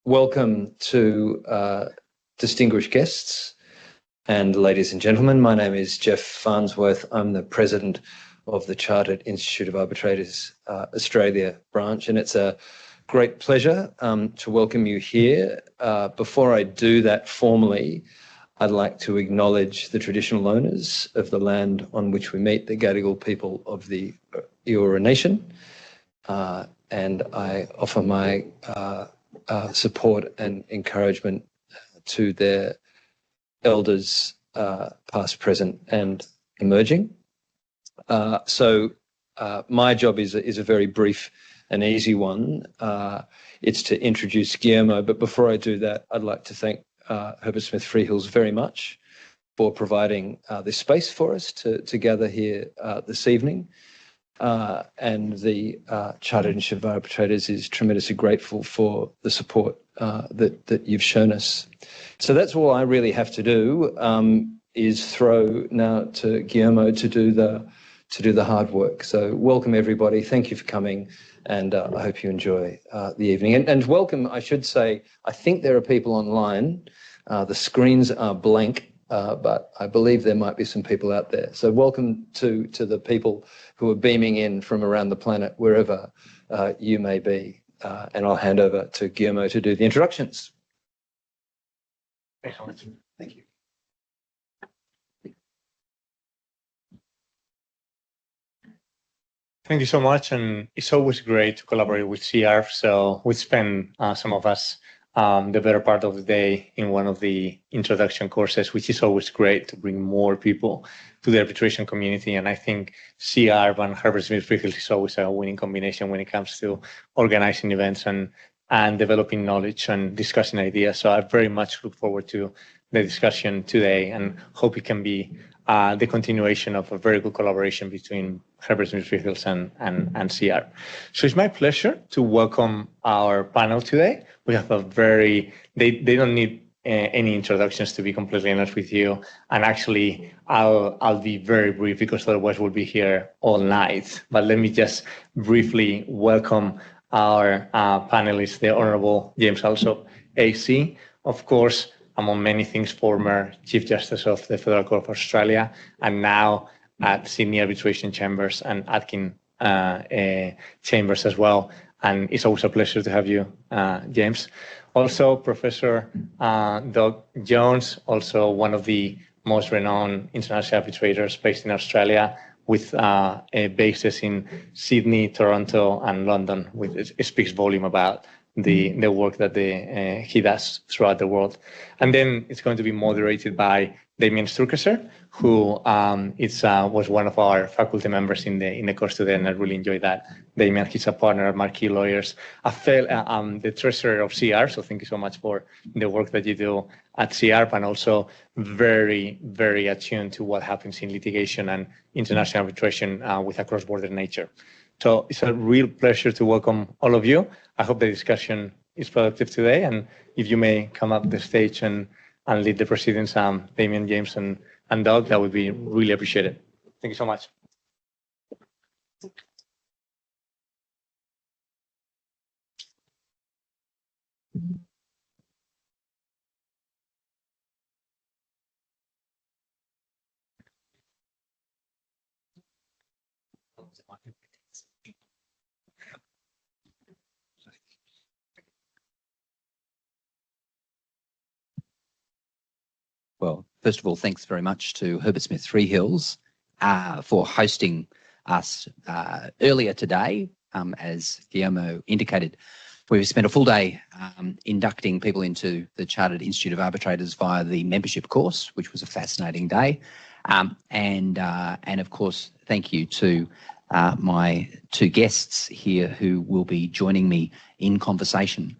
welcome to distinguished guests and ladies and gentlemen. My name is Geoff Farnsworth. I'm the president of the Chartered Institute of Arbitrators Australia branch, and it's a great pleasure to welcome you here. Before I do that formally, I'd like to acknowledge the traditional owners of the land on which we meet, the Gadigal people of the Eora Nation, and I offer my support and encouragement to their elders, past, present and emerging. So my job is a very brief and easy one. It's to introduce Guillermo, but before I do that, I'd like to thank Herbert Smith Freehills very much for providing this space for us to gather here this evening. And the Chartered Institute of Arbitrators is tremendously grateful for the support that you've shown us. So that's all I really have to do, is throw now to Guillermo to do the hard work. So welcome everybody. Thank you for coming, and I hope you enjoy the evening. And welcome, I should say, I think there are people online. The screens are blank, but I believe there might be some people out there. So welcome to the people who are beaming in from around the planet, wherever you may be. And I'll hand over to Guillermo to do the introductions. Excellent. Thank you. Thank you so much, and it's always great to collaborate with Ciarb. So we spend, some of us, the better part of the day in one of the introduction courses, which is always great to bring more people to the arbitration community. And I think Ciarb and Herbert Smith Freehills is always a winning combination when it comes to organizing events and developing knowledge and discussing ideas. So I very much look forward to the discussion today and hope it can be the continuation of a very good collaboration between Herbert Smith Freehills and Ciarb. So it's my pleasure to welcome our panel today. We have a very, they don't need any introductions, to be completely honest with you. And actually, I'll be very brief because otherwise we'll be here all night. But let me just briefly welcome our panelists, the Honourable James Allsop, AC, of course, among many things, former Chief Justice of the Federal Court of Australia, and now at Sydney Arbitration Chambers and Atkin Chambers as well. And it's always a pleasure to have you, James. Also, Professor Doug Jones, also one of the most renowned international arbitrators based in Australia, with bases in Sydney, Toronto, and London. It speaks volume about the work that he does throughout the world. And then it's going to be moderated by Damian Sturzaker, who was one of our faculty members in the course today, and I really enjoyed that. Damian, he's a partner at Marquee Lawyers, the treasurer of Ciarb, so thank you so much for the work that you do at Ciarb, and also very, very attuned to what happens in litigation and international arbitration with a cross-border nature. So it's a real pleasure to welcome all of you. I hope the discussion is productive today, and if you may come up the stage and lead the proceedings, Damian, James, and Doug, that would be really appreciated. Thank you so much. Well, first of all, thanks very much to Herbert Smith Freehills for hosting us earlier today. As Guillermo indicated, we've spent a full day inducting people into the Chartered Institute of Arbitrators via the membership course, which was a fascinating day. And of course, thank you to my two guests here who will be joining me in conversation.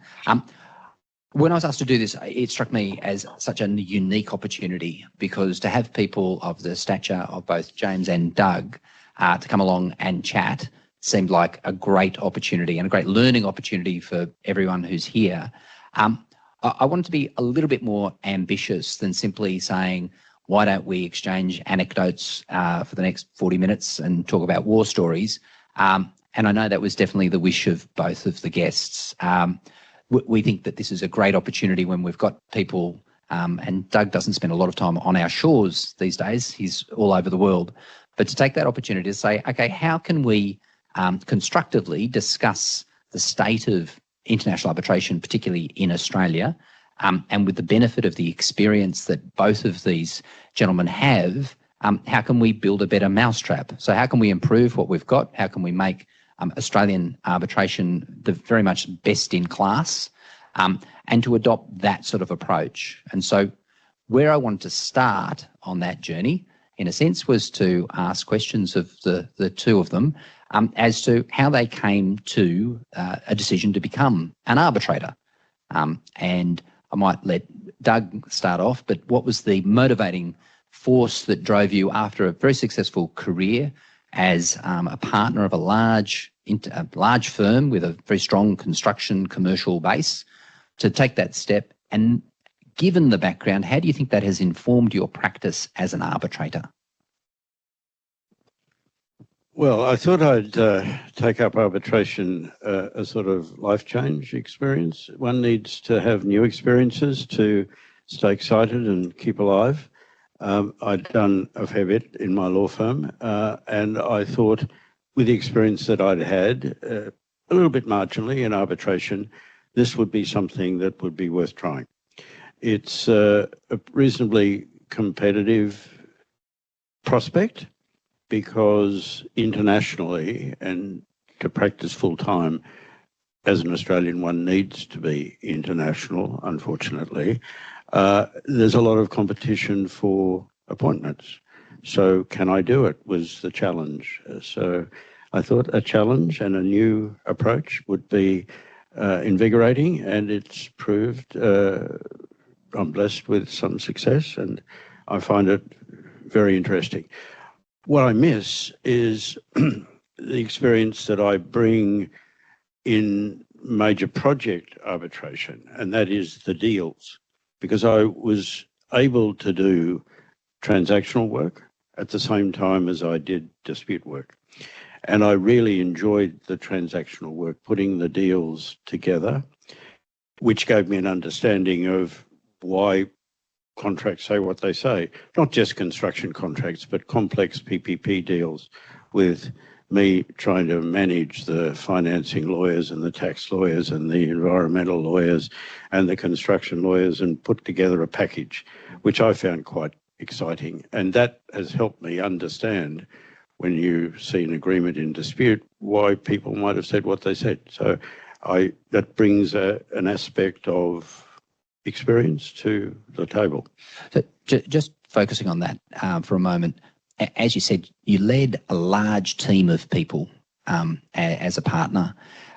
When I was asked to do this, it struck me as such a unique opportunity, because to have people of the stature of both James and Doug to come along and chat seemed like a great opportunity and a great learning opportunity for everyone who's here. I wanted to be a little bit more ambitious than simply saying, why don't we exchange anecdotes for the next 40 minutes and talk about war stories? And I know that was definitely the wish of both of the guests. we think that this is a great opportunity when we've got people, and Doug doesn't spend a lot of time on our shores these days, he's all over the world, but to take that opportunity to say, okay, how can we constructively discuss the state of international arbitration, particularly in Australia, and with the benefit of the experience that both of these gentlemen have, how can we build a better mousetrap? So how can we improve what we've got? How can we make Australian arbitration the very much best in class, and to adopt that sort of approach? And so where I wanted to start on that journey, in a sense, was to ask questions of the two of them as to how they came to a decision to become an arbitrator. And I might let Doug start off, but what was the motivating force that drove you, after a very successful career as a partner of a large firm with a very strong construction commercial base, to take that step? And given the background, how do you think that has informed your practice as an arbitrator? Well, I thought I'd take up arbitration a sort of life change experience. One needs to have new experiences to stay excited and keep alive. I'd done a fair bit in my law firm, and I thought, with the experience that I'd had, a little bit marginally in arbitration, this would be something that would be worth trying. It's a reasonably competitive prospect, because internationally, and to practice full-time as an Australian, one needs to be international, unfortunately. There's a lot of competition for appointments. So can I do it was the challenge. So I thought a challenge and a new approach would be invigorating, and it's proved. I'm blessed with some success, and I find it very interesting. What I miss is the experience that I bring in major project arbitration, and that is the deals, because I was able to do transactional work at the same time as I did dispute work. And I really enjoyed the transactional work, putting the deals together, which gave me an understanding of why contracts say what they say. Not just construction contracts, but complex PPP deals, with me trying to manage the financing lawyers and the tax lawyers and the environmental lawyers and the construction lawyers, and put together a package, which I found quite exciting. And that has helped me understand, when you see an agreement in dispute, why people might have said what they said. So that brings an aspect of experience to the table. So just focusing on that for a moment, as you said, you led a large team of people as a partner.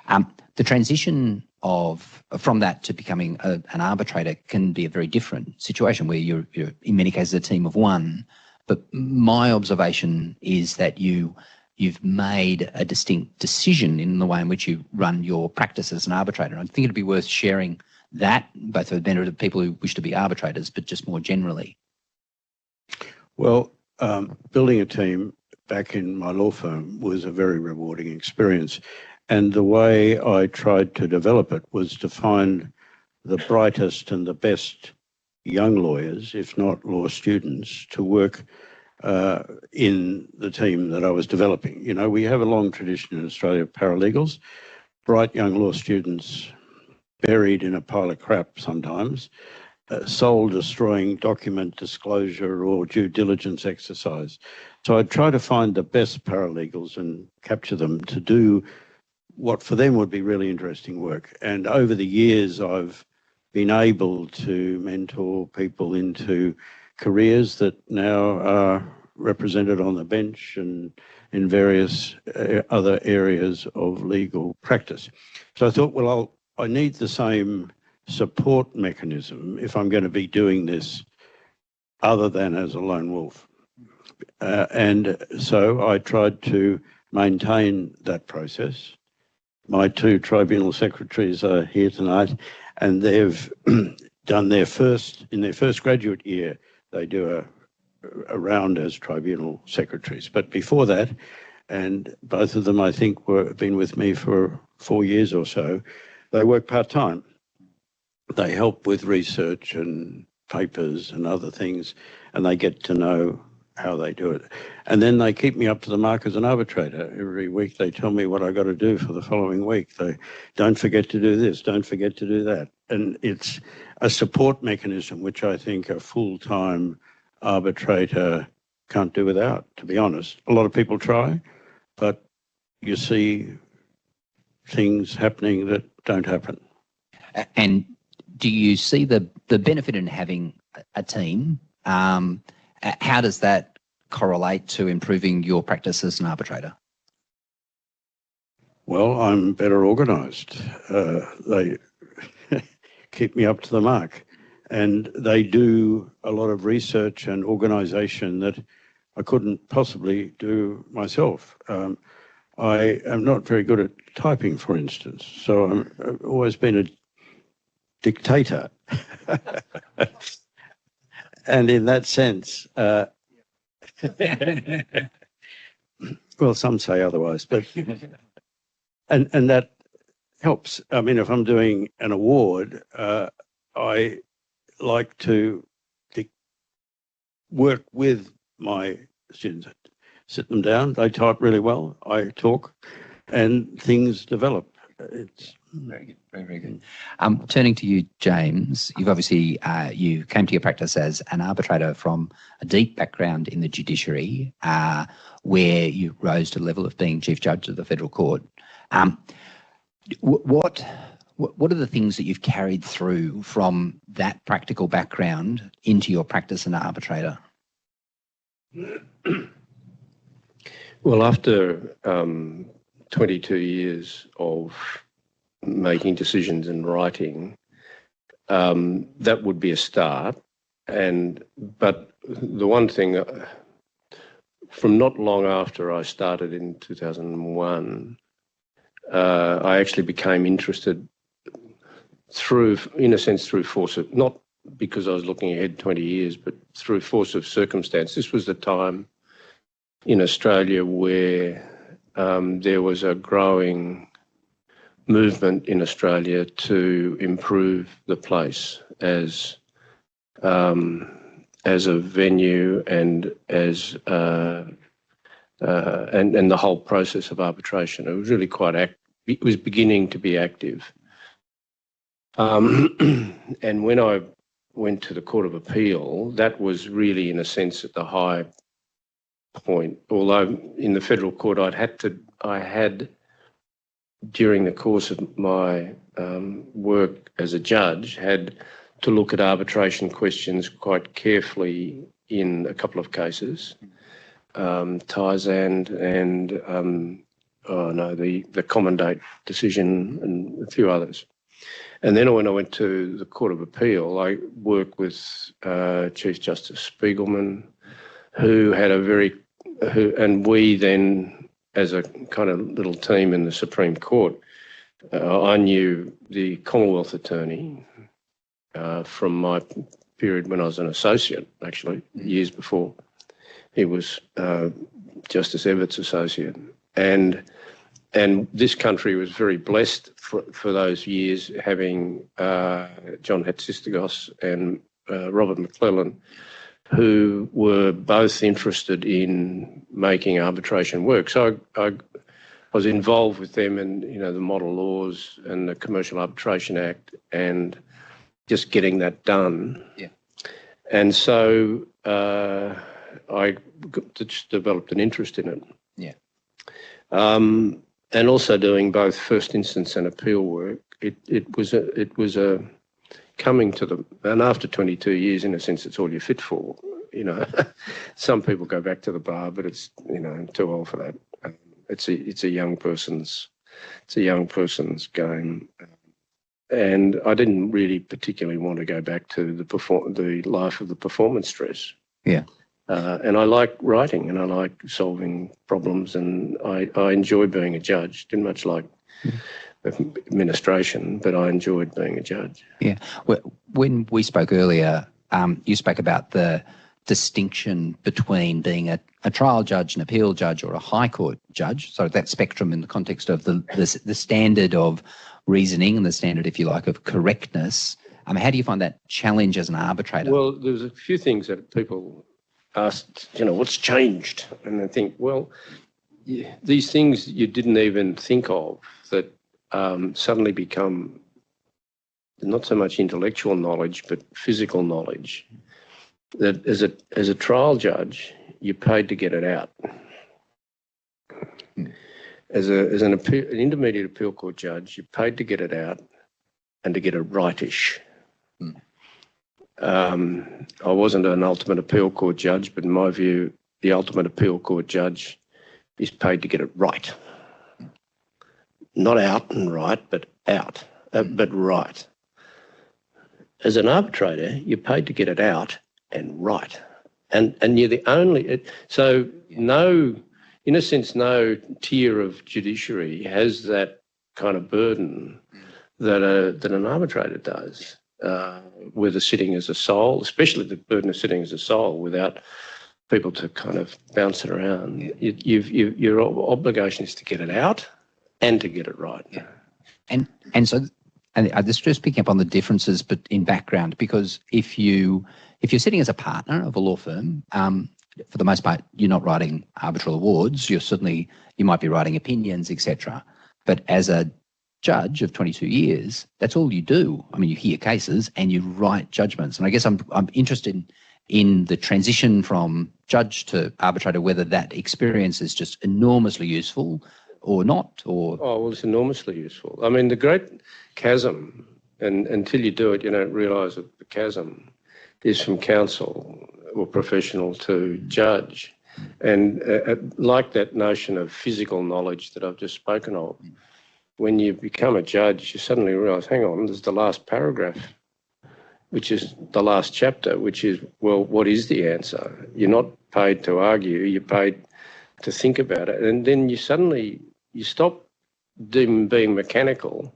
The transition from that to becoming an arbitrator can be a very different situation, where you're in many cases a team of one. But my observation is that you've made a distinct decision in the way in which you run your practice as an arbitrator. I think it'd be worth sharing that, both for the benefit of people who wish to be arbitrators, but just more generally. Well, building a team back in my law firm was a very rewarding experience. And the way I tried to develop it was to find the brightest and the best young lawyers, if not law students, to work in the team that I was developing. You know, we have a long tradition in Australia of paralegals, bright young law students buried in a pile of crap sometimes, soul-destroying document disclosure or due diligence exercise. So I try to find the best paralegals and capture them to do what for them would be really interesting work. And over the years, I've been able to mentor people into careers that now are represented on the bench and in various other areas of legal practice. So I thought, well, I need the same support mechanism if I'm going to be doing this other than as a lone wolf. And so I tried to maintain that process. My two tribunal secretaries are here tonight, and they've done in their first graduate year, they do a round as tribunal secretaries. But before that, and both of them I think been with me for 4 years or so, they work part-time. they help with research and papers and other things, and they get to know how they do it. And then they keep me up to the mark as an arbitrator. Every week they tell me what I got to do for the following week. They don't forget to do this, don't forget to do that. And it's a support mechanism which I think a full-time arbitrator can't do without, to be honest. A lot of people try, but you see things happening that don't happen. And do you see the benefit in having a team? How does that correlate to improving your practice as an arbitrator? Well, I'm better organised. They keep me up to the mark, and they do a lot of research and organisation that I couldn't possibly do myself. I am not very good at typing, for instance, so I've always been a dictator. And in that sense, well, some say otherwise, but and that helps. I mean, if I'm doing an award, I like to work with my students, sit them down, they type really well, I talk, and things develop. It's very good, very good. Turning to you, James, you've obviously, you came to your practice as an arbitrator from a deep background in the judiciary, where you rose to the level of being Chief Judge of the Federal Court. What are the things that you've carried through from that practical background into your practice as an arbitrator? Well, after 22 years of making decisions and writing, that would be a start. But the one thing, from not long after I started in 2001, I actually became interested in a sense, through force of, not because I was looking ahead 20 years, but through force of circumstance. This was the time in Australia where there was a growing movement in Australia to improve the place as a venue and as and the whole process of arbitration. It was really quite it was beginning to be active. And when I went to the Court of Appeal, that was really, in a sense, at the high point. Although in the Federal Court, I had, during the course of my work as a judge, had to look at arbitration questions quite carefully in a couple of cases, Tarzan and the Commandate decision and a few others. And then when I went to the Court of Appeal, I worked with Chief Justice Spiegelman, who had and we then, as a kind of little team in the Supreme Court, I knew the Commonwealth Attorney from my period when I was an associate, actually, years before. He was Justice Everett's associate. And this country was very blessed for those years, having John Hatzistikos and Robert McClellan, who were both interested in making arbitration work. So I was involved with them in, the model laws and the Commercial Arbitration Act and just getting that done. Yeah. And so I just developed an interest in it. Yeah. And also doing both first instance and appeal work. It was a coming to them, and after 22 years, in a sense, it's all you're fit for. Some people go back to the bar, but it's too old for that. It's a young person's game, and I didn't really particularly want to go back to the life of the performance stress. Yeah. And I like writing and I like solving problems, and I enjoy being a judge. Didn't much like administration, but I enjoyed being a judge. Yeah. When we spoke earlier, you spoke about the distinction between being a trial judge, an appeal judge, or a high court judge. So that spectrum in the context of the standard of reasoning and the standard, if you like, of correctness How do you find that challenge as an arbitrator? Well, there's a few things that people asked, what's changed? And I think, well, these things you didn't even think of that suddenly become not so much intellectual knowledge, but physical knowledge. That as a trial judge, you're paid to get it out. As an intermediate appeal court judge, you're paid to get it out and to get it rightish. I wasn't an ultimate appeal court judge, but in my view, the ultimate appeal court judge is paid to get it right. Not out and right, but out, but right. As an arbitrator, you're paid to get it out and right. And you're the only... So in a sense, no tier of judiciary has that kind of burden that an arbitrator does, whether sitting as a sole, especially the burden of sitting as a sole without people to kind of bounce it around. Your obligation is to get it out and to get it right. Yeah. And so I just picking up on the differences but in background, because if you're sitting as a partner of a law firm, for the most part, you're not writing arbitral awards. You might be writing opinions, etc. But as a judge of 22 years, that's all you do. I mean, you hear cases and you write judgments. And I guess I'm interested in the transition from judge to arbitrator, whether that experience is just enormously useful or not, or... Oh, well, it's enormously useful. I mean, the great chasm, and until you do it, you don't realise that the chasm is from counsel or professional to judge. And like that notion of physical knowledge that I've just spoken of, when you become a judge, you suddenly realise, hang on, there's the last paragraph, which is the last chapter, which is, well, what is the answer? You're not paid to argue, you're paid to think about it. And then you stop being mechanical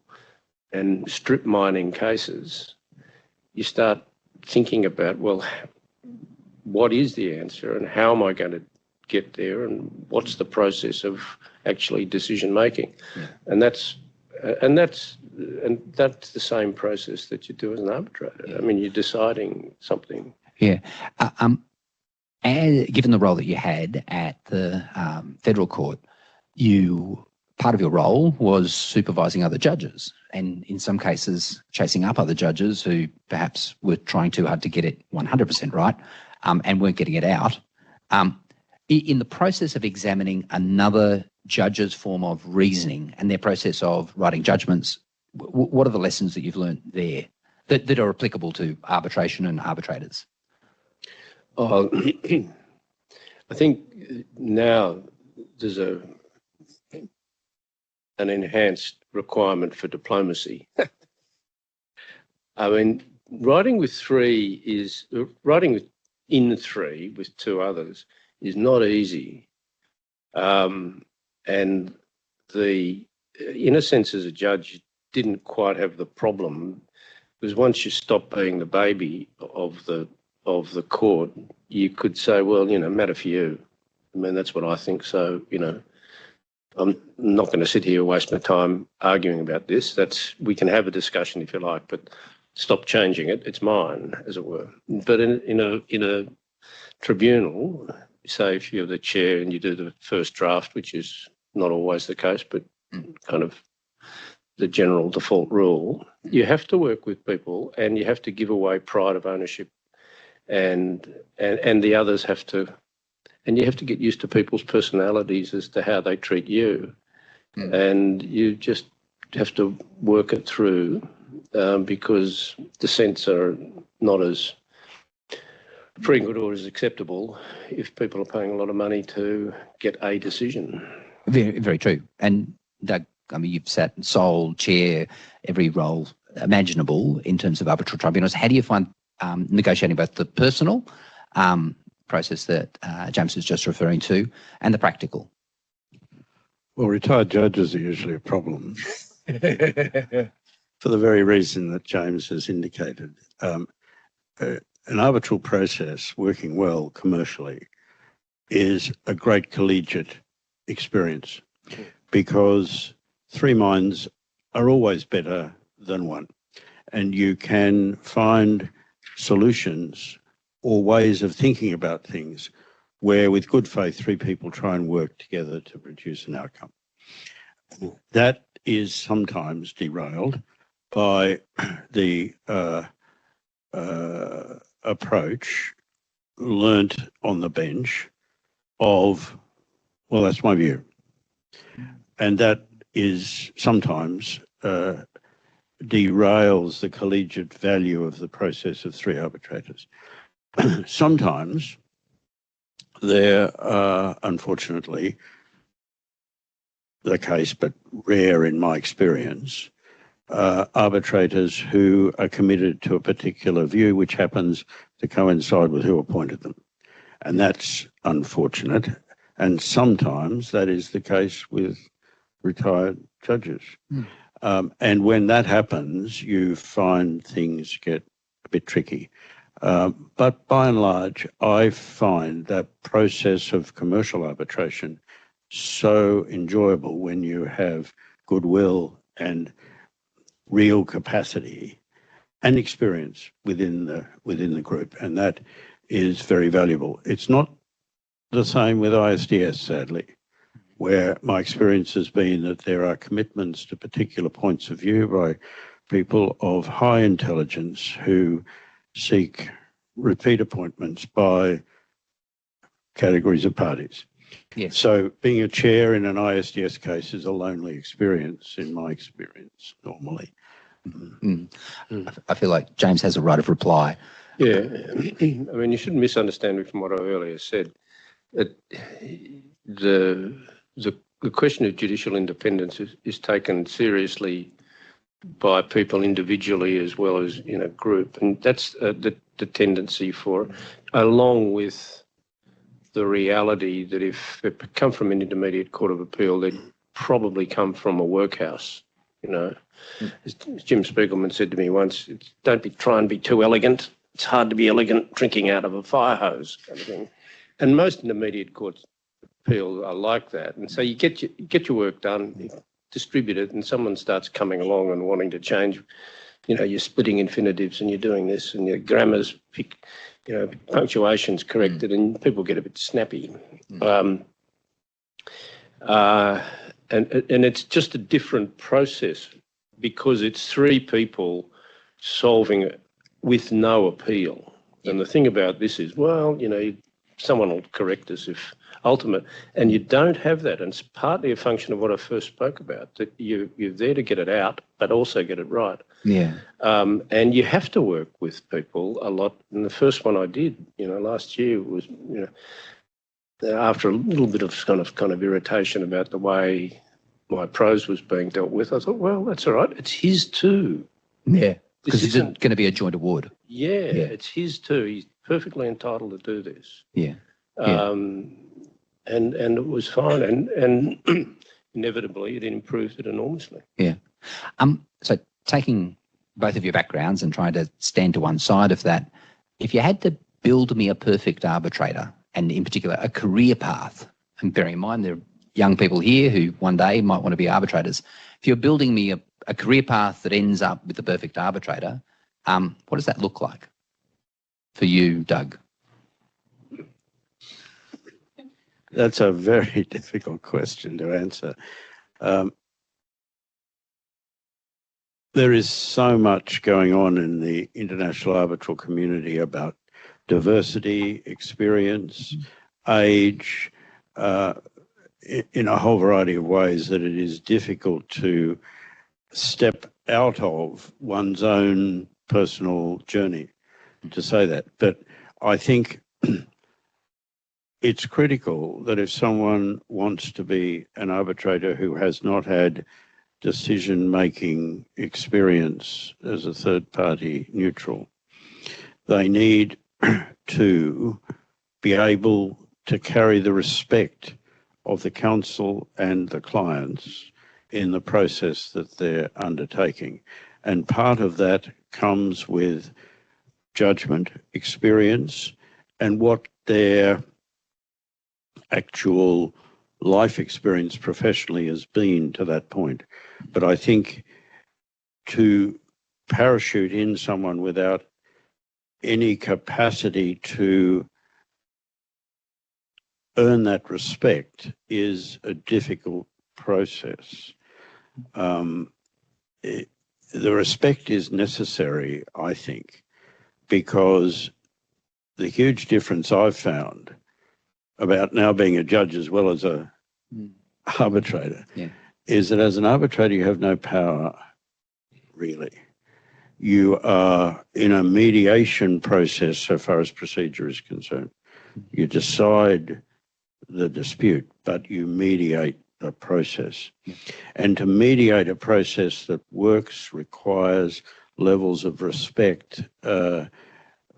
and strip mining cases. You start thinking about, well, what is the answer and how am I going to get there and what's the process of actually decision making? Yeah. And that's the same process that you do as an arbitrator. Yeah. I mean, you're deciding something. Yeah. And given the role that you had at the federal court, part of your role was supervising other judges, and in some cases chasing up other judges who perhaps were trying too hard to get it 100% right, and weren't getting it out. In the process of examining another judge's form of reasoning and their process of writing judgments, what are the lessons that you've learned there that are applicable to arbitration and arbitrators? Oh, I think now there's an enhanced requirement for diplomacy. I mean, writing in three with two others is not easy. And in a sense, as a judge, you didn't quite have the problem, because once you stop being the baby of the court, you could say, well, matter for you. I mean, that's what I think. So, I'm not going to sit here and waste my time arguing about this. We can have a discussion if you like, but stop changing it. It's mine, as it were. But in a tribunal, say if you're the chair and you do the first draft, which is not always the case, but kind of the general default rule, you have to work with people and you have to give away pride of ownership, and the others have to. And you have to get used to people's personalities as to how they treat you. And you just have to work it through because dissents are not as frequent or as acceptable if people are paying a lot of money to get a decision. Very, very true. And Doug, I mean, you've sat sole, chair, every role imaginable in terms of arbitral tribunals. How do you find negotiating both the personal process that James was just referring to and the practical? Well, retired judges are usually a problem for the very reason that James has indicated. An arbitral process working well commercially is a great collegiate experience because three minds are always better than one. and you can find solutions or ways of thinking about things where, with good faith, three people try and work together to produce an outcome. That is sometimes derailed by the approach learnt on the bench of, well, that's my view. And that is sometimes derails the collegiate value of the process of three arbitrators. Sometimes there are, unfortunately, the case, but rare in my experience, arbitrators who are committed to a particular view which happens to coincide with who appointed them. And that's unfortunate. And sometimes that is the case with retired judges. And when that happens, you find things get a bit tricky. But by and large, I find that process of commercial arbitration so enjoyable when you have goodwill and real capacity and experience within the group, and that is very valuable. It's not the same with ISDS, sadly, where my experience has been that there are commitments to particular points of view by people of high intelligence who seek repeat appointments by categories of parties. Yes. So being a chair in an ISDS case is a lonely experience, in my experience, normally. I feel like James has a right of reply. Yeah, I mean, you shouldn't misunderstand me from what I earlier said. The question of judicial independence is taken seriously by people individually as well as in a group, and that's the tendency for, along with the reality that if it come from an intermediate court of appeal, they'd probably come from a workhouse. You know, as Jim Spiegelman said to me once, try and be too elegant. It's hard to be elegant drinking out of a fire hose kind of thing. And most intermediate courts of appeal are like that. And so you get your work done, you distribute it, and someone starts coming along and wanting to change. You know, you're splitting infinitives and you're doing this, and your grammar's punctuation's corrected, and people get a bit snappy. And it's just a different process because it's three people solving it with no appeal. And the thing about this is, well, you know, someone will correct us if ultimate, and you don't have that. And it's partly a function of what I first spoke about, that you're there to get it out, but also get it right. Yeah. And you have to work with people a lot. And the first one I did, you know, last year was, you know, after a little bit of kind of irritation about the way my prose was being dealt with, I thought, well, that's all right. It's his too. Yeah. Because it's going to be a joint award. Yeah, it's his too. He's perfectly entitled to do this. Yeah. And it was fine, and inevitably it improved it enormously. Yeah. So taking both of your backgrounds and trying to stand to one side of that, if you had to build me a perfect arbitrator, and in particular a career path, and bearing in mind there are young people here who one day might want to be arbitrators, if you're building me a career path that ends up with the perfect arbitrator, what does that look like for you, Doug? That's a very difficult question to answer. There is so much going on in the international arbitral community about diversity, experience, age, in a whole variety of ways that it is difficult to step out of one's own personal journey to say that. But I think it's critical that if someone wants to be an arbitrator who has not had decision-making experience as a third-party neutral, they need to be able to carry the respect of the counsel and the clients in the process that they're undertaking. And part of that comes with judgment, experience, and what their actual life experience professionally has been to that point. But I think to parachute in someone without any capacity to earn that respect is a difficult process. The respect is necessary, I think, because the huge difference I've found about now being a judge as well as a arbitrator is that as an arbitrator you have no power, really. You are in a mediation process so far as procedure is concerned. You decide the dispute, but you mediate the process. And to mediate a process that works requires levels of respect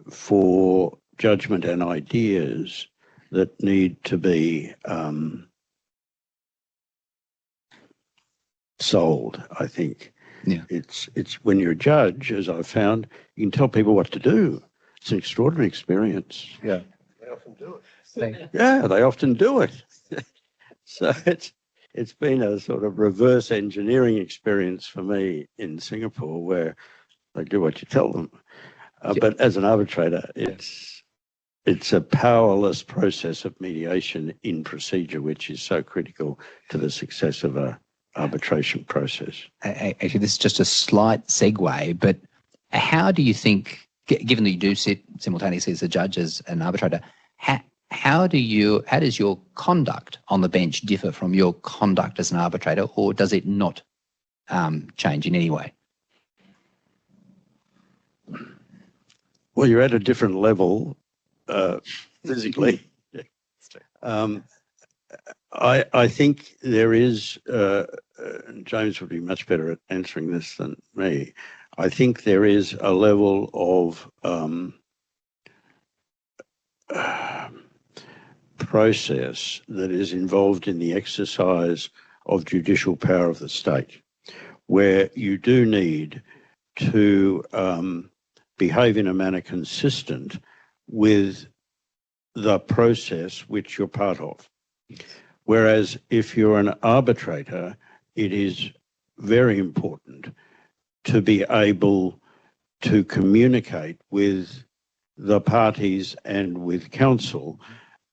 for judgment and ideas that need to be sold, I think. Yeah. It's when you're a judge, as I've found, you can tell people what to do. It's an extraordinary experience. Yeah. They often do it. Yeah, they often do it. So it's been a sort of reverse engineering experience for me in Singapore, where they do what you tell them. But as an arbitrator, it's a powerless process of mediation in procedure, which is so critical to the success of a arbitration process. Actually, this is just a slight segue, but how do you think, given that you do sit simultaneously as a judge, as an arbitrator, how does your conduct on the bench differ from your conduct as an arbitrator, or does it not change in any way? Well, you're at a different level physically. I think there is, James would be much better at answering this than me. I think there is a level of process that is involved in the exercise of judicial power of the state, where you do need to behave in a manner consistent with the process which you're part of. Whereas if you're an arbitrator, it is very important to be able to communicate with the parties and with counsel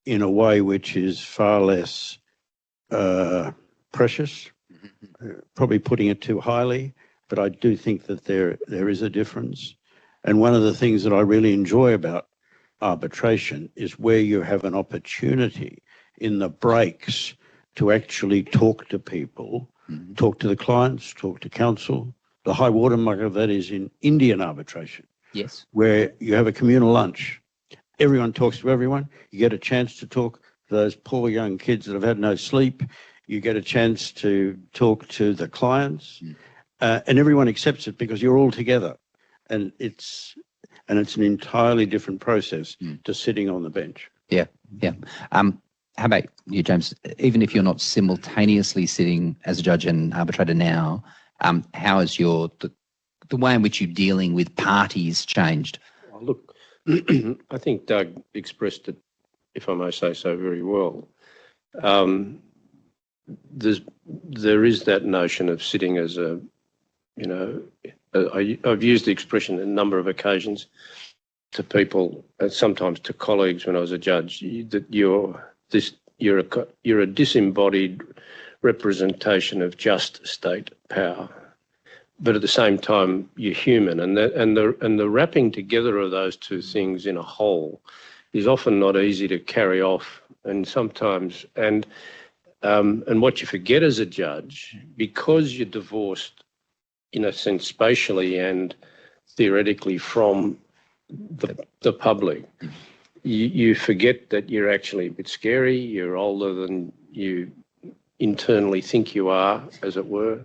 in a way which is far less precious, probably putting it too highly, but I do think that there is a difference. And one of the things that I really enjoy about arbitration is where you have an opportunity in the breaks to actually talk to people, talk to the clients, talk to counsel. The high watermark of that is in Indian arbitration. Yes. Where you have a communal lunch. Everyone talks to everyone. You get a chance to talk to those poor young kids that have had no sleep. You get a chance to talk to the clients, and everyone accepts it because you're all together. And it's an entirely different process to sitting on the bench. Yeah. How about you, James? Even if you're not simultaneously sitting as a judge and arbitrator now, how has the way in which you're dealing with parties changed? Oh, look, I think Doug expressed it, if I may say so, very well. There is that notion of sitting as a, I've used the expression a number of occasions to people, and sometimes to colleagues when I was a judge, that you're a disembodied representation of just state power, but at the same time you're human, and the wrapping together of those two things in a whole is often not easy to carry off, and sometimes and what you forget as a judge, because you're divorced in a sense spatially and theoretically from the public, you forget that you're actually a bit scary, you're older than you internally think you are, as it were,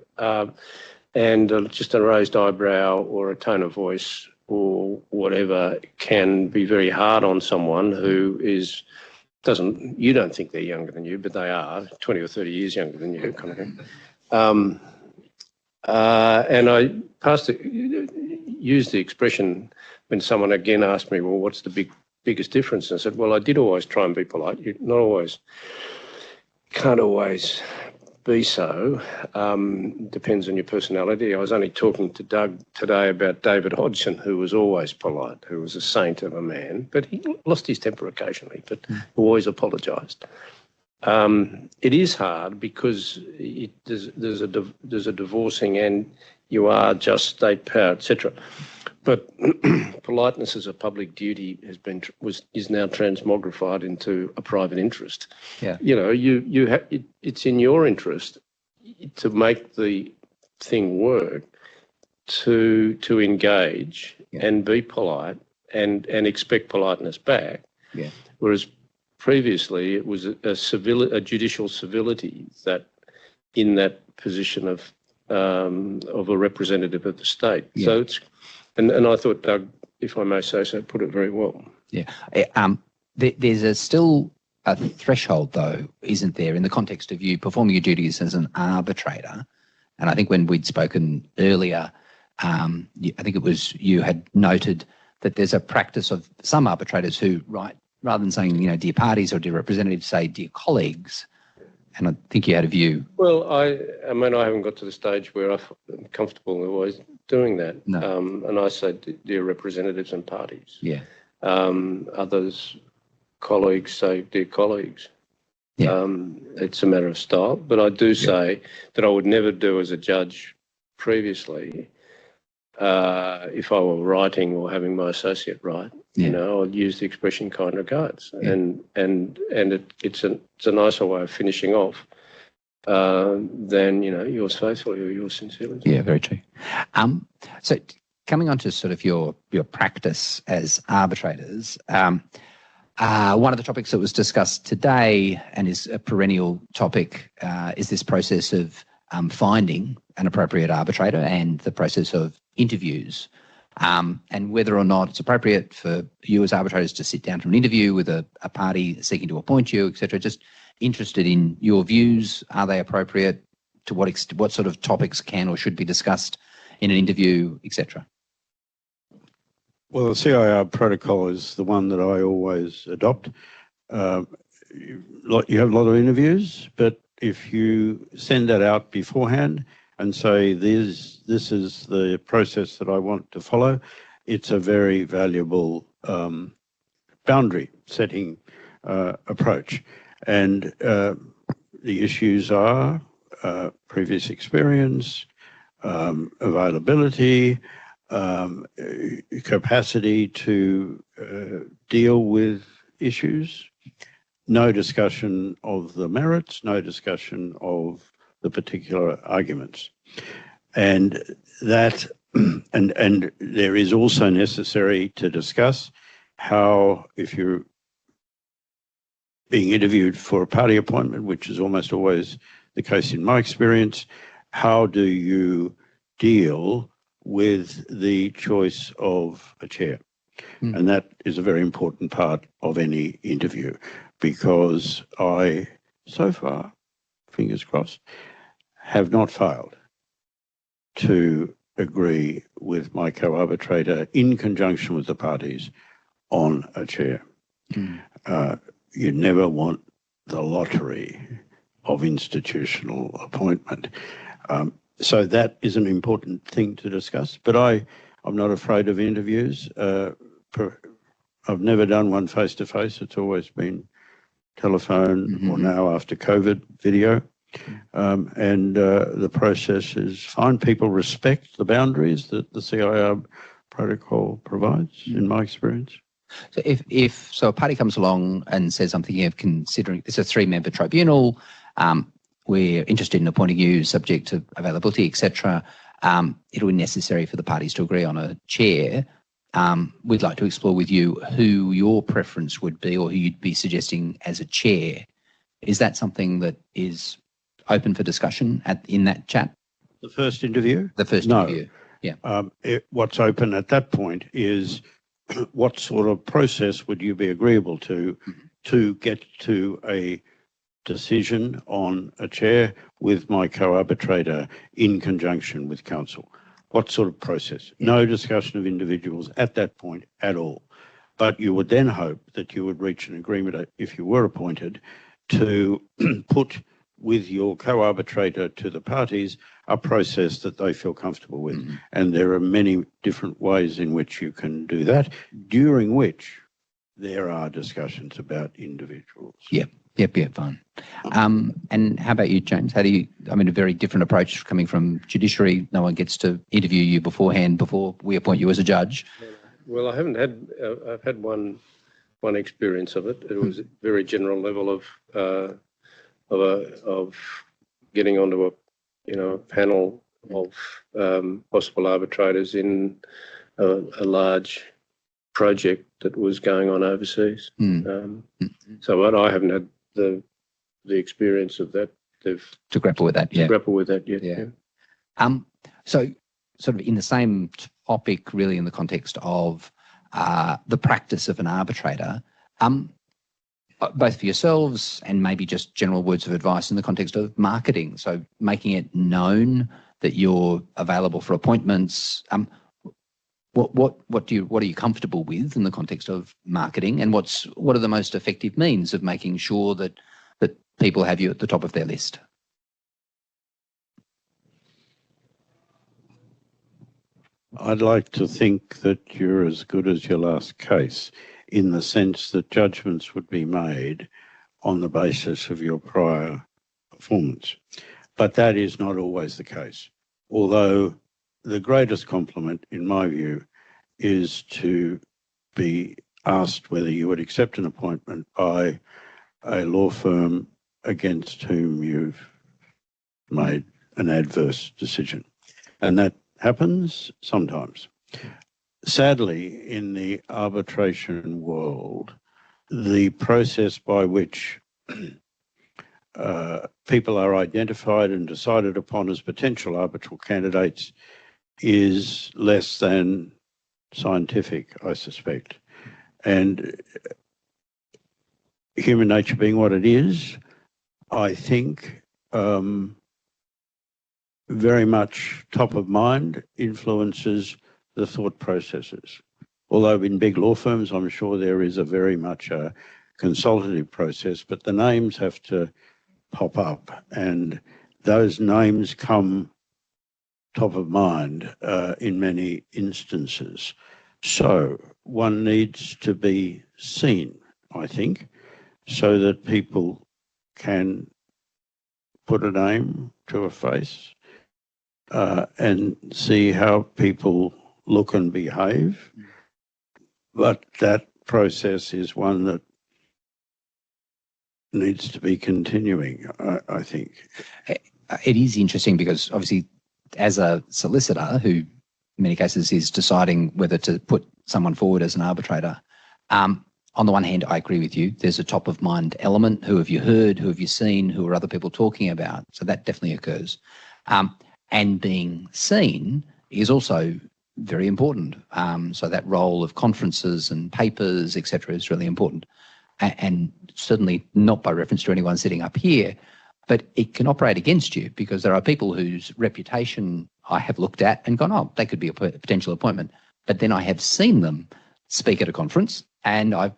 and just a raised eyebrow or a tone of voice or whatever can be very hard on someone who you don't think they're younger than you, but they are 20 or 30 years younger than you, kind of thing. And I used the expression when someone again asked me, well, what's the biggest difference? And I said, well, I did always try and be polite. Not always. Can't always be so. Depends on your personality. I was only talking to Doug today about David Hodgson, who was always polite, who was a saint of a man, but he lost his temper occasionally, but always apologised. It is hard because there's a divorcing and you are just state power, etc. But politeness as a public duty is now transmogrified into a private interest. Yeah. You know, it's in your interest to make the thing work, to engage and be polite and expect politeness back. Yeah. Whereas previously it was a judicial civility that in that position of a representative of the state. Yeah. So it's. And I thought Doug, if I may say so, put it very well. Yeah. There's still a threshold, though, isn't there, in the context of you performing your duties as an arbitrator? And I think when we'd spoken earlier, I think it was you had noted that there's a practice of some arbitrators who write, rather than saying, you know, dear parties or dear representatives, say dear colleagues. And I think you had a view. Well, I mean, I haven't got to the stage where I'm comfortable always doing that. No. And I say dear representatives and parties. Yeah. Others, colleagues, say dear colleagues. Yeah. It's a matter of style. But I do say that I would never do as a judge previously if I were writing or having my associate write. Yeah. You know, I'd use the expression kind regards, Yeah. and it's a nicer way of finishing off than, you know, yours faithfully or yours sincerely. Yeah, very true. So coming on to sort of your practice as arbitrators, one of the topics that was discussed today and is a perennial topic is this process of finding an appropriate arbitrator and the process of interviews. And whether or not it's appropriate for you as arbitrators to sit down for an interview with a party seeking to appoint you, etc. Just interested in your views. Are they appropriate? To what sort of topics can or should be discussed in an interview, etc.? Well, the Ciarb protocol is the one that I always adopt. You have a lot of interviews, but if you send that out beforehand and say this is the process that I want to follow, it's a very valuable boundary setting approach. And the issues are previous experience, availability, capacity to deal with issues, no discussion of the merits, no discussion of the particular arguments. And that, and there is also necessary to discuss how, if you're being interviewed for a party appointment, which is almost always the case in my experience, how do you deal with the choice of a chair? And that is a very important part of any interview, because I, so far, fingers crossed, have not failed to agree with my co-arbitrator in conjunction with the parties on a chair. You never want the lottery of institutional appointment. So that is an important thing to discuss, but I'm not afraid of interviews. I've never done one face-to-face. It's always been telephone or now after COVID, video. And the process is fine. People respect the boundaries that the Ciarb protocol provides, in my experience. So if a party comes along and says something of considering it's a 3-member tribunal, we're interested in appointing you subject to availability, etc. It'll be necessary for the parties to agree on a chair. We'd like to explore with you who your preference would be or who you'd be suggesting as a chair. Is that something that is open for discussion in that chat? The first interview? The first interview, yeah. What's open at that point is what sort of process would you be agreeable to get to a decision on a chair with my co-arbitrator in conjunction with counsel? What sort of process? No discussion of individuals at that point at all. But you would then hope that you would reach an agreement, if you were appointed, to put with your co-arbitrator to the parties a process that they feel comfortable with. Mm-hmm. And there are many different ways in which you can do that, during which there are discussions about individuals. Yep, fine. And how about you, James? How do you, I mean, a very different approach coming from judiciary. No one gets to interview you beforehand before we appoint you as a judge. Well, I haven't had, I've had one experience of it. It was a very general level of getting onto a panel of possible arbitrators in a large project that was going on overseas. So I haven't had the experience of that. To grapple with that, yeah. Grapple with that yet. Yeah. So sort of in the same topic, really, in the context of the practice of an arbitrator, both for yourselves and maybe just general words of advice in the context of marketing. So making it known that you're available for appointments. What are you comfortable with in the context of marketing, and what are the most effective means of making sure that people have you at the top of their list? I'd like to think that you're as good as your last case, in the sense that judgments would be made on the basis of your prior performance. But that is not always the case. Although the greatest compliment, in my view, is to be asked whether you would accept an appointment by a law firm against whom you've made an adverse decision. And that happens sometimes. Sadly, in the arbitration world, the process by which people are identified and decided upon as potential arbitral candidates is less than scientific, I suspect. And human nature being what it is, I think very much top of mind influences the thought processes. Although in big law firms, I'm sure there is a very much a consultative process, but the names have to pop up, and those names come top of mind in many instances. So one needs to be seen, I think, so that people can put a name to a face and see how people look and behave. But that process is one that needs to be continuing, I think. It is interesting because obviously as a solicitor who in many cases is deciding whether to put someone forward as an arbitrator, on the one hand, I agree with you. There's a top of mind element. Who have you heard? Who have you seen? Who are other people talking about? So that definitely occurs. And being seen is also very important. So that role of conferences and papers, etc., is really important. And certainly not by reference to anyone sitting up here, but it can operate against you because there are people whose reputation I have looked at and gone, oh, they could be a potential appointment. But then I have seen them speak at a conference and I've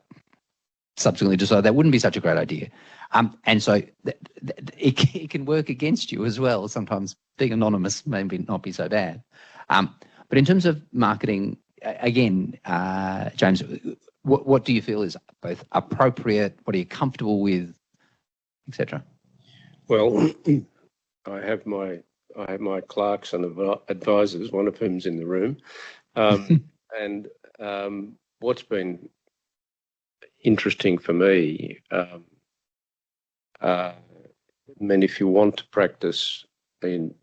subsequently decided that wouldn't be such a great idea. And so it can work against you as well. Sometimes being anonymous may not be so bad. But in terms of marketing, again, James, what do you feel is both appropriate? What are you comfortable with, etc.? Well, I have my clerks and advisors, one of whom's in the room, and what's been interesting for me. I mean, if you want to practice in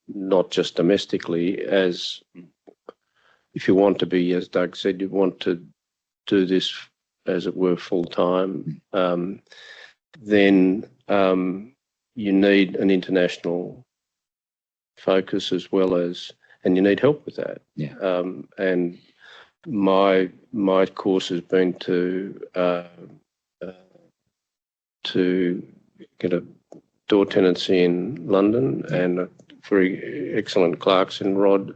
not just domestically, as if you want to be, as Doug said, you want to do this, as it were, full time, then you need an international focus as well as, and you need help with that. Yeah. And my course has been to get a door tenancy in London and a very excellent clerks in Rod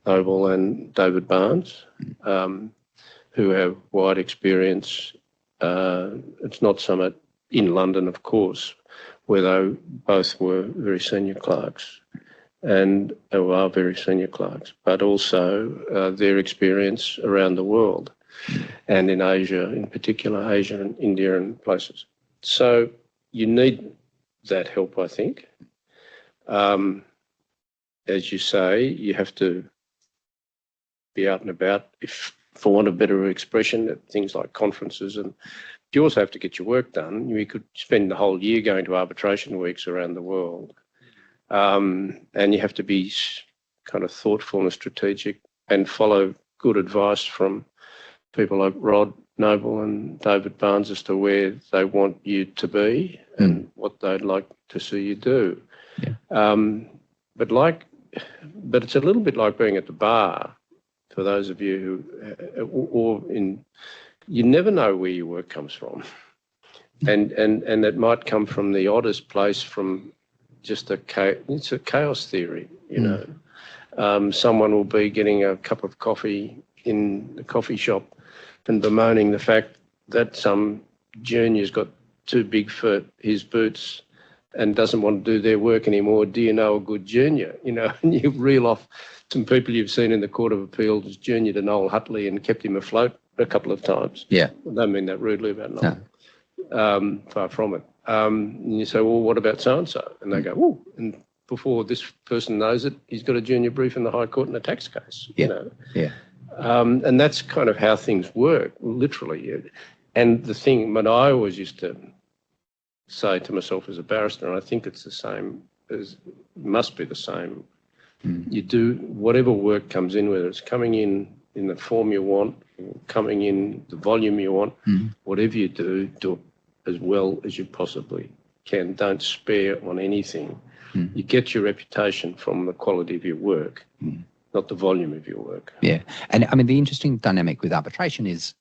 Noble and David Barnes, who have wide experience. It's not summit in London, of course, where they both were very senior clerks and are very senior clerks, but also their experience around the world and in Asia, in particular, Asia and India and places. So you need that help, I think. As you say, you have to be out and about, if, for want of a better expression, at things like conferences, and you also have to get your work done. You could spend the whole year going to arbitration weeks around the world. And you have to be kind of thoughtful and strategic and follow good advice from people like Rod Noble and David Barnes as to where they want you to be and what they'd like to see you do. Yeah. But it's a little bit like being at the bar, for those of you who, you never know where your work comes from. And it might come from the oddest place, from just it's a chaos theory, you know. Someone will be getting a cup of coffee in the coffee shop and bemoaning the fact that some junior's got too big for his boots and doesn't want to do their work anymore. Do you know a good junior? You know, and you reel off some people you've seen in the Court of Appeal as junior to Noel Hutley and kept him afloat a couple of times. Yeah. I don't mean that rudely about Noel. No. Far from it. And you say, well, what about so-and-so? And they go, oh, and before this person knows it, he's got a junior brief in the High Court in a tax case. Yeah. You know? Yeah. And that's kind of how things work, literally. And the thing, but I always used to say to myself as a barrister, and I think it's the same, must be the same. You do whatever work comes in, whether it's coming in the form you want, coming in the volume you want, whatever you do, do it as well as you possibly can. Don't spare on anything. You get your reputation from the quality of your work, not the volume of your work. Yeah. And I mean, the interesting dynamic with arbitration is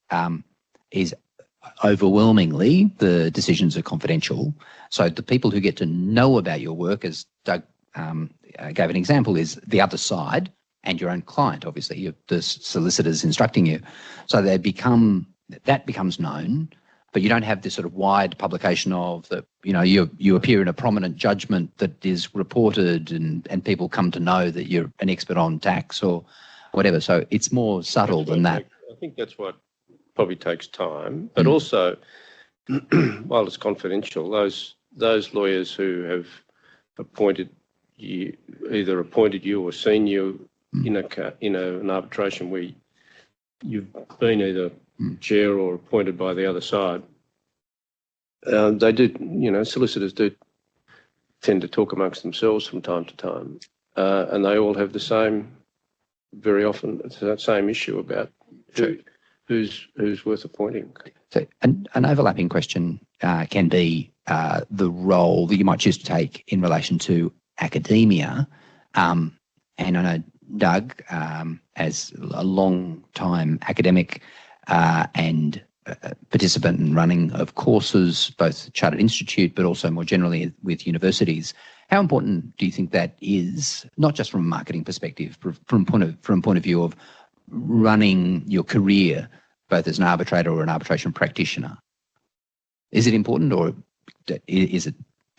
overwhelmingly the decisions are confidential. So the people who get to know about your work, as Doug gave an example, is the other side and your own client, obviously, the solicitors instructing you. So that becomes known, but you don't have this sort of wide publication of that, you know, you appear in a prominent judgment that is reported and people come to know that you're an expert on tax or whatever. So it's more subtle than that. I think that's what probably takes time, but also, while it's confidential, those lawyers who have appointed you, either appointed you or seen you in an arbitration where you've been either chair or appointed by the other side, they do, you know, solicitors do tend to talk amongst themselves from time to time, and they all have the same, very often, it's that same issue about who's worth appointing. So an overlapping question can be the role that you might choose to take in relation to academia. And I know Doug, as a long-time academic and participant in running of courses, both Chartered Institute, but also more generally with universities, how important do you think that is, not just from a marketing perspective, from point of view of running your career, both as an arbitrator or an arbitration practitioner? Is it important, or is it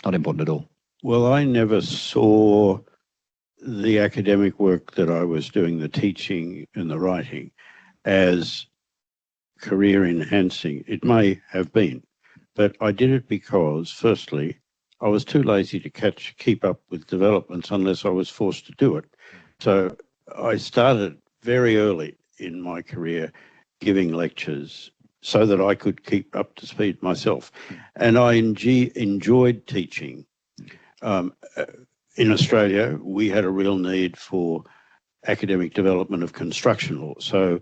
not important at all? Well, I never saw the academic work that I was doing, the teaching and the writing, as career enhancing. It may have been, but I did it because, firstly, I was too lazy to keep up with developments unless I was forced to do it. So I started very early in my career giving lectures so that I could keep up to speed myself. And I enjoyed teaching. In Australia, we had a real need for academic development of construction law. So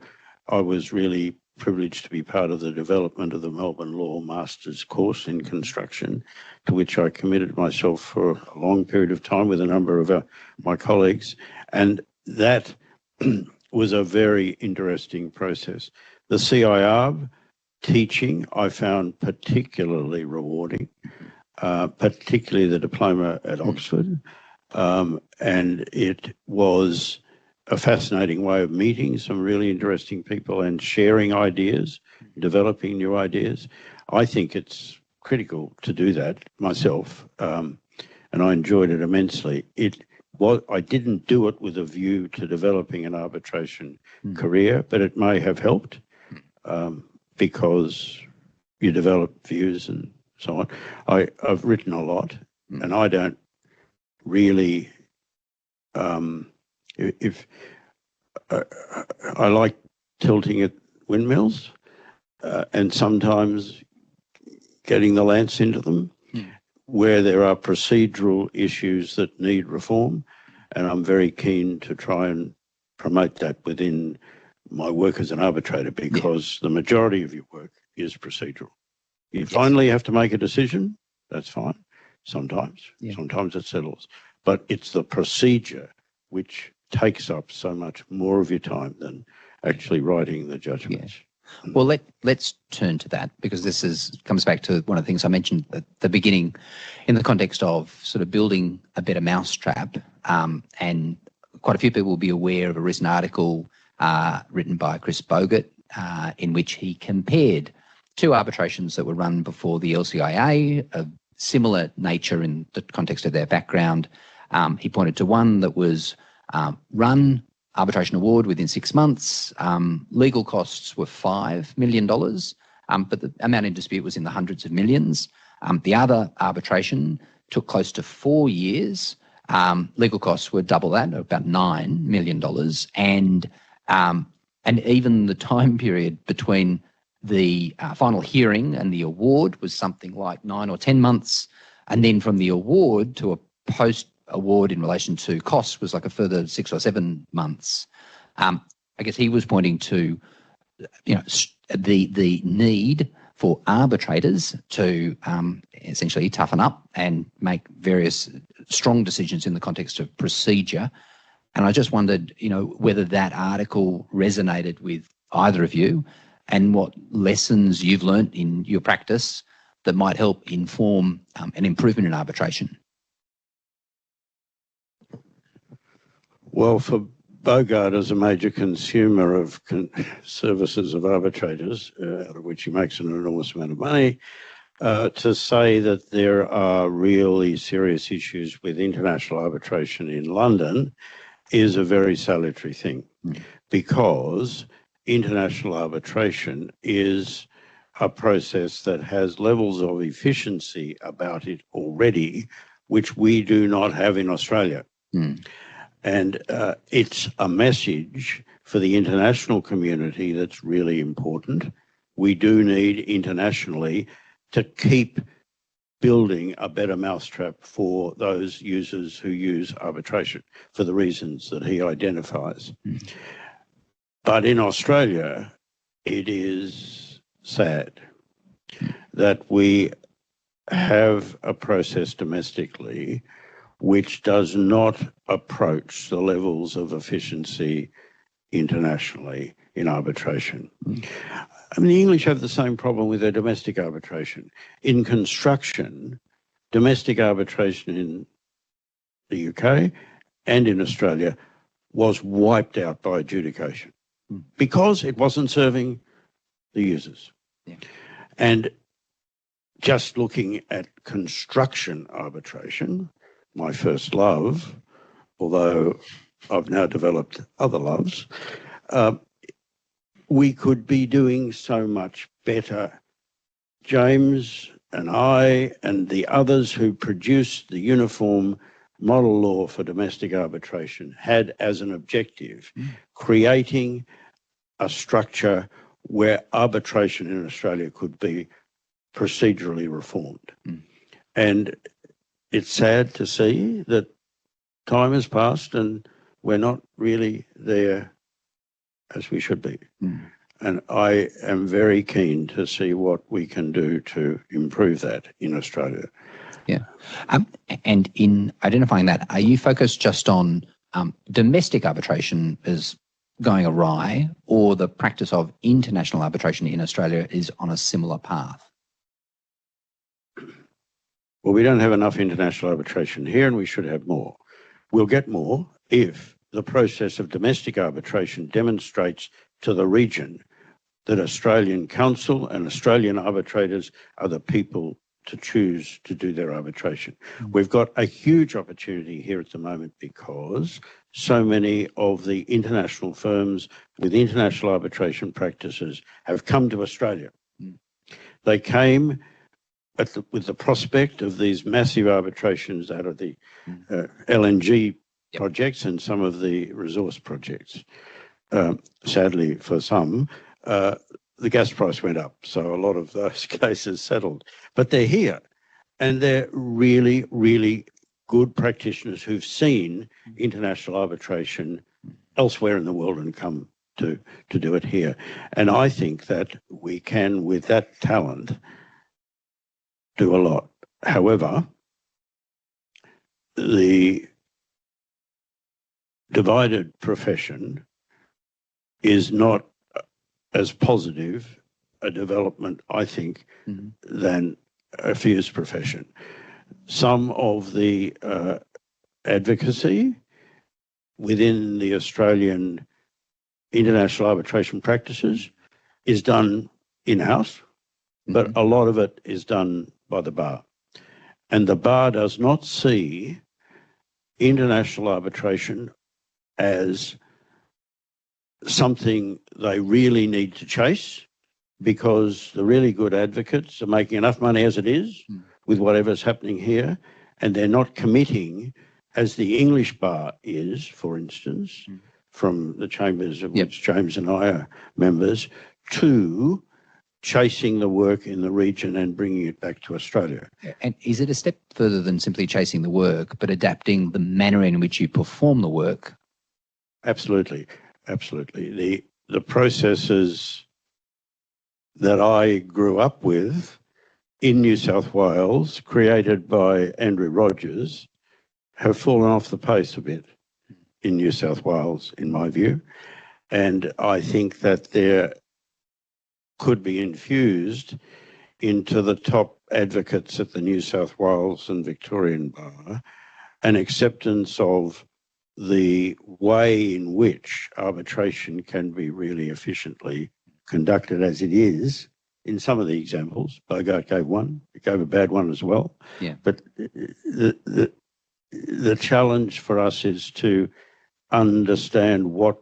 I was really privileged to be part of the development of the Melbourne Law Master's course in construction, to which I committed myself for a long period of time with a number of my colleagues. And that was a very interesting process. The Ciarb teaching I found particularly rewarding, particularly the diploma at Oxford. And it was a fascinating way of meeting some really interesting people and sharing ideas, developing new ideas. I think it's critical to do that myself, and I enjoyed it immensely. I didn't do it with a view to developing an arbitration career, but it may have helped because you develop views and so on. I've written a lot, and I don't really. If I like tilting at windmills, and sometimes getting the lance into them, where there are procedural issues that need reform, and I'm very keen to try and promote that within my work as an arbitrator, because the majority of your work is procedural. You finally have to make a decision, that's fine, sometimes it settles, but it's the procedure which takes up so much more of your time than actually writing the judgments. Well, let's turn to that, because this comes back to one of the things I mentioned at the beginning in the context of sort of building a better mousetrap. And quite a few people will be aware of a recent article written by Chris Bogart in which he compared two arbitrations that were run before the LCIA of similar nature in the context of their background. He pointed to one that was run, arbitration award within 6 months. Legal costs were $5 million, but the amount in dispute was in the hundreds of millions. The other arbitration took close to 4 years. Legal costs were double that, about $9 million. And even the time period between the final hearing and the award was something like 9 or 10 months. And then from the award to a post-award in relation to costs was like a further 6 or 7 months. I guess he was pointing to, the need for arbitrators to essentially toughen up and make various strong decisions in the context of procedure. And I just wondered, whether that article resonated with either of you, and what lessons you've learnt in your practice that might help inform an improvement in arbitration. Well, for Bogart, as a major consumer of services of arbitrators, out of which he makes an enormous amount of money, to say that there are really serious issues with international arbitration in London is a very salutary thing, because international arbitration is a process that has levels of efficiency about it already, which we do not have in Australia. And it's a message for the international community that's really important. We do need internationally to keep building a better mousetrap for those users who use arbitration for the reasons that he identifies. But in Australia, it is sad that we have a process domestically which does not approach the levels of efficiency internationally in arbitration. I mean, the English have the same problem with their domestic arbitration. In construction, domestic arbitration in the UK and in Australia was wiped out by adjudication because it wasn't serving the users. And just looking at construction arbitration, my first love, although I've now developed other loves, we could be doing so much better. James and I and the others who produced the uniform model law for domestic arbitration had as an objective creating a structure where arbitration in Australia could be procedurally reformed. And it's sad to see that time has passed and we're not really there as we should be. And I am very keen to see what we can do to improve that in Australia. And in identifying that, are you focused just on domestic arbitration as going awry, or the practice of international arbitration in Australia is on a similar path? Well, we don't have enough international arbitration here, and we should have more. We'll get more if the process of domestic arbitration demonstrates to the region that Australian Counsel and Australian arbitrators are the people to choose to do their arbitration. We've got a huge opportunity here at the moment because so many of the international firms with international arbitration practices have come to Australia. They came with the prospect of these massive arbitrations out of the LNG projects and some of the resource projects. Sadly, for some, the gas price went up, so a lot of those cases settled. But they're here, and they're really, really good practitioners who've seen international arbitration elsewhere in the world and come to do it here. And I think that we can, with that talent, do a lot. However, the divided profession is not as positive a development, I think, than a fused profession. Some of the advocacy within the Australian international arbitration practices is done in-house, but a lot of it is done by the bar. And the bar does not see international arbitration as something they really need to chase, because the really good advocates are making enough money as it is with whatever's happening here, and they're not committing, as the English bar is, for instance, from the chambers of which James and I are members, to chasing the work in the region and bringing it back to Australia. And is it a step further than simply chasing the work, but adapting the manner in which you perform the work? Absolutely. Absolutely. The processes that I grew up with in New South Wales, created by Andrew Rogers, have fallen off the pace a bit in New South Wales, in my view. And I think that there could be infused into the top advocates at the New South Wales and Victorian Bar an acceptance of the way in which arbitration can be really efficiently conducted as it is in some of the examples. Bogart gave one, it gave a bad one as well. Yeah. But the challenge for us is to understand what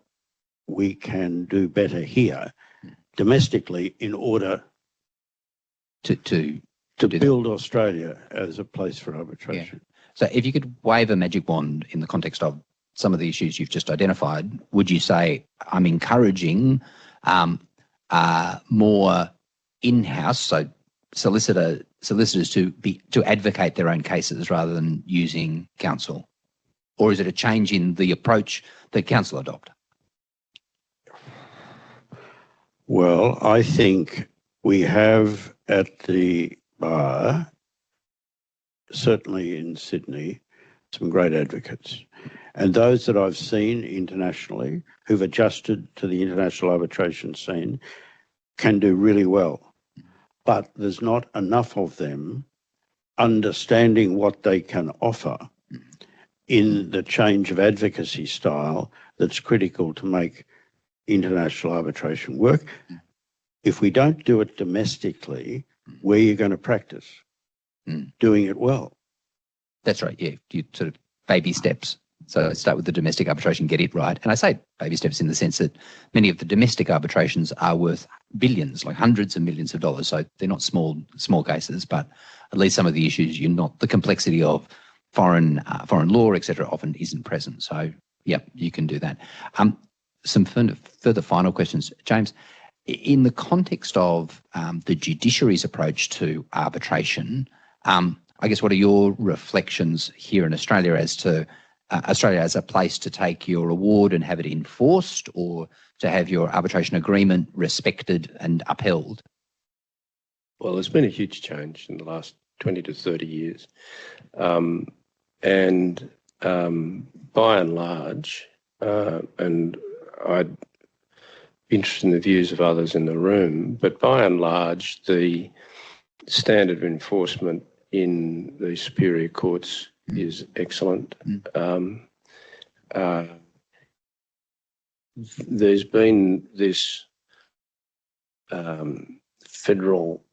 we can do better here domestically in order To build Australia as a place for arbitration. Yeah. So if you could wave a magic wand in the context of some of the issues you've just identified, would you say I'm encouraging more in-house, so solicitors to advocate their own cases rather than using counsel? Or is it a change in the approach that counsel adopt? Well, I think we have at the bar, certainly in Sydney, some great advocates. And those that I've seen internationally who've adjusted to the international arbitration scene can do really well. But there's not enough of them understanding what they can offer in the change of advocacy style that's critical to make international arbitration work. If we don't do it domestically, where are you going to practice doing it well? That's right, yeah. You sort of baby steps. So start with the domestic arbitration, get it right. And I say baby steps in the sense that many of the domestic arbitrations are worth billions, like hundreds of millions of dollars. So they're not small cases, but at least some of the issues, the complexity of foreign law, etc., often isn't present. So yeah, you can do that. Some further final questions, James. In the context of the judiciary's approach to arbitration, I guess what are your reflections here in Australia as to Australia as a place to take your award and have it enforced, or to have your arbitration agreement respected and upheld? Well, there's been a huge change in the last 20 to 30 years. And by and large, and I'd be interested in the views of others in the room, but by and large, the standard of enforcement in the superior courts is excellent. There's been this federal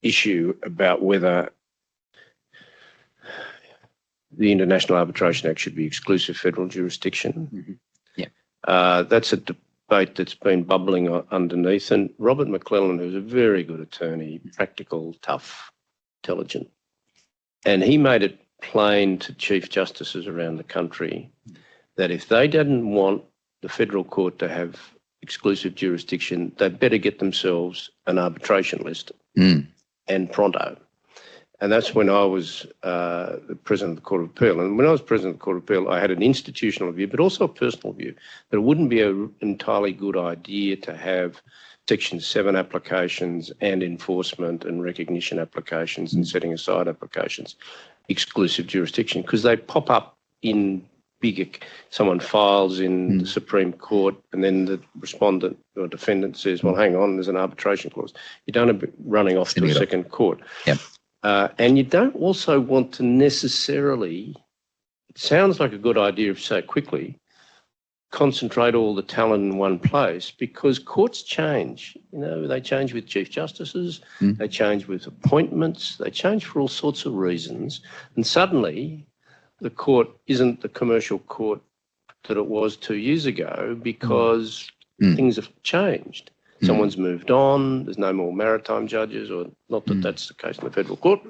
issue about whether the International Arbitration Act should be exclusive federal jurisdiction. Mm-hmm. Yeah. That's a debate that's been bubbling underneath. And Robert McClellan, who's a very good attorney, practical, tough, intelligent, and he made it plain to Chief Justices around the country that if they didn't want the federal court to have exclusive jurisdiction, they'd better get themselves an arbitration list and pronto. And that's when I was the President of the Court of Appeal. And when I was President of the Court of Appeal, I had an institutional view, but also a personal view, that it wouldn't be an entirely good idea to have Section 7 applications and enforcement and recognition applications and setting aside applications exclusive jurisdiction, because they pop up in bigger, someone files in the Supreme Court and then the respondent or defendant says, well, hang on, there's an arbitration clause. You don't have it running off to a second court. Yep. And you don't also want to necessarily, it sounds like a good idea if so quickly, concentrate all the talent in one place, because courts change. You know, they change with Chief Justices, they change with appointments, they change for all sorts of reasons. And suddenly the court isn't the commercial court that it was 2 years ago because things have changed. Someone's moved on, there's no more maritime judges, or not that that's the case in the federal court.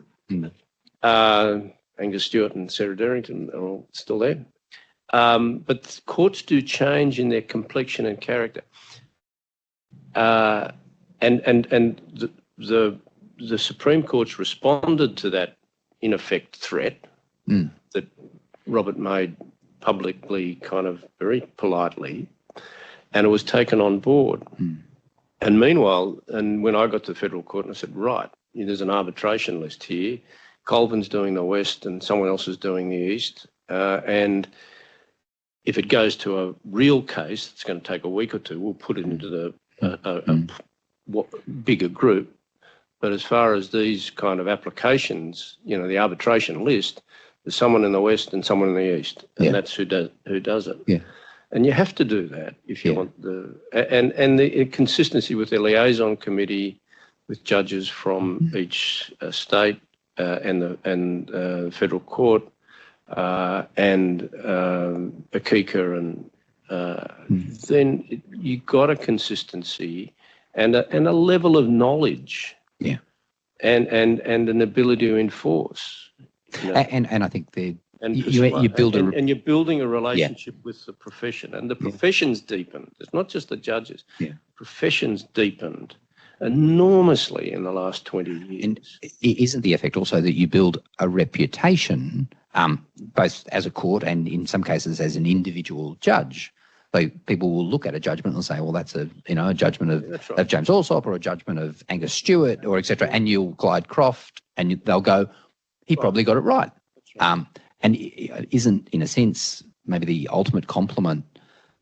Angus Stewart and Sarah Derrington are all still there. But courts do change in their complexion and character. And the Supreme Court's responded to that, in effect, threat that Robert made publicly, kind of very politely, and it was taken on board. And meanwhile, and when I got to the federal court and I said, right, there's an arbitration list here, Colvin's doing the West and someone else is doing the East, and if it goes to a real case, it's going to take a week or two, we'll put it into the bigger group. But as far as these kind of applications, you know, the arbitration list, there's someone in the West and someone in the East, and that's who does it. Yeah. And you have to do that if you want the consistency with the liaison committee, with judges from each state and the federal court, and Akika, and then you got a consistency and a level of knowledge, and an ability to enforce. You know? And I think you build and you're building a relationship with the profession, and the profession's deepened. It's not just the judges. Profession's deepened enormously in the last 20 years. And isn't the effect also that you build a reputation, both as a court and in some cases as an individual judge? So people will look at a judgment and say, well, that's a judgment of James Allsop, or a judgment of Angus Stewart, or etc. And you'll Clyde Croft, and they'll go, he probably got it right. And isn't, in a sense, maybe the ultimate compliment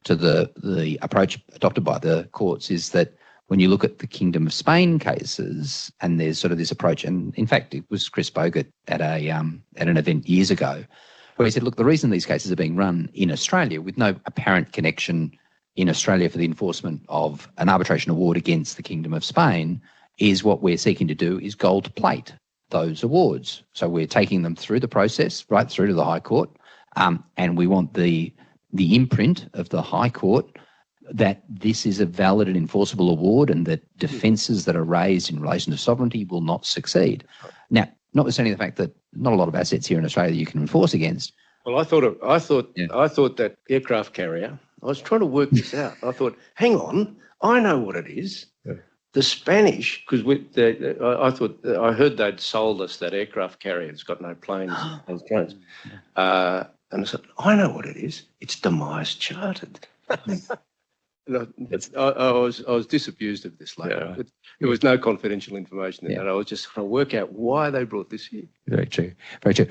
to the approach adopted by the courts is that when you look at the Kingdom of Spain cases, and there's sort of this approach, and in fact it was Chris Bogart at an event years ago, where he said, look, the reason these cases are being run in Australia with no apparent connection in Australia for the enforcement of an arbitration award against the Kingdom of Spain is what we're seeking to do is gold plate those awards. So we're taking them through the process, right through to the High Court, and we want the imprint of the High Court that this is a valid and enforceable award, and that defences that are raised in relation to sovereignty will not succeed. Now, notwithstanding the fact that not a lot of assets here in Australia you can enforce against. Well, I thought that aircraft carrier, I was trying to work this out. I thought, hang on, I know what it is. The Spanish, because I heard they'd sold us that aircraft carrier. It's got no planes and drones. And I said, I know what it is. It's demise chartered. I was disabused of this later. Yeah. There was no confidential information in that. I was just trying to work out why they brought this here. Very true. Very true.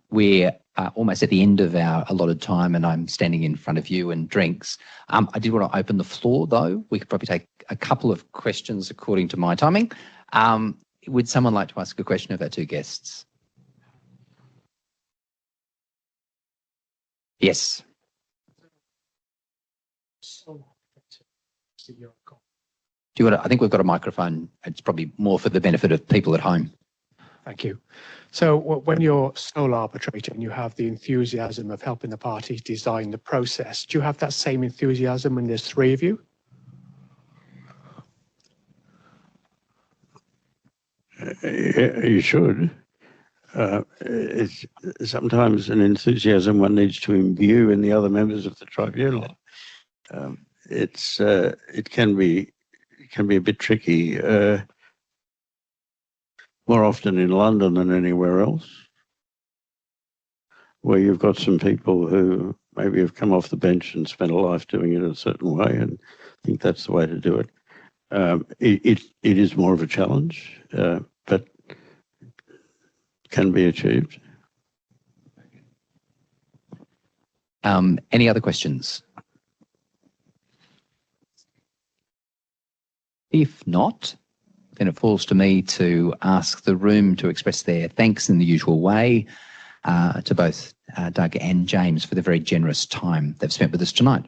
We're almost at the end of our allotted time, and I'm standing in front of you and drinks. I did want to open the floor, though. We could probably take a couple of questions according to my timing. Would someone like to ask a question of our two guests? Yes. Do you want to, I think we've got a microphone. It's probably more for the benefit of people at home. Thank you. So when you're sole arbitrator and you have the enthusiasm of helping the parties design the process, do you have that same enthusiasm when there's three of you? You should. It's sometimes an enthusiasm one needs to imbue in the other members of the tribunal. It can be a bit tricky. More often in London than anywhere else, where you've got some people who maybe have come off the bench and spent a life doing it a certain way and think that's the way to do it. It is more of a challenge, but can be achieved. Any other questions? If not, then it falls to me to ask the room to express their thanks in the usual way to both Doug and James for the very generous time they've spent with us tonight.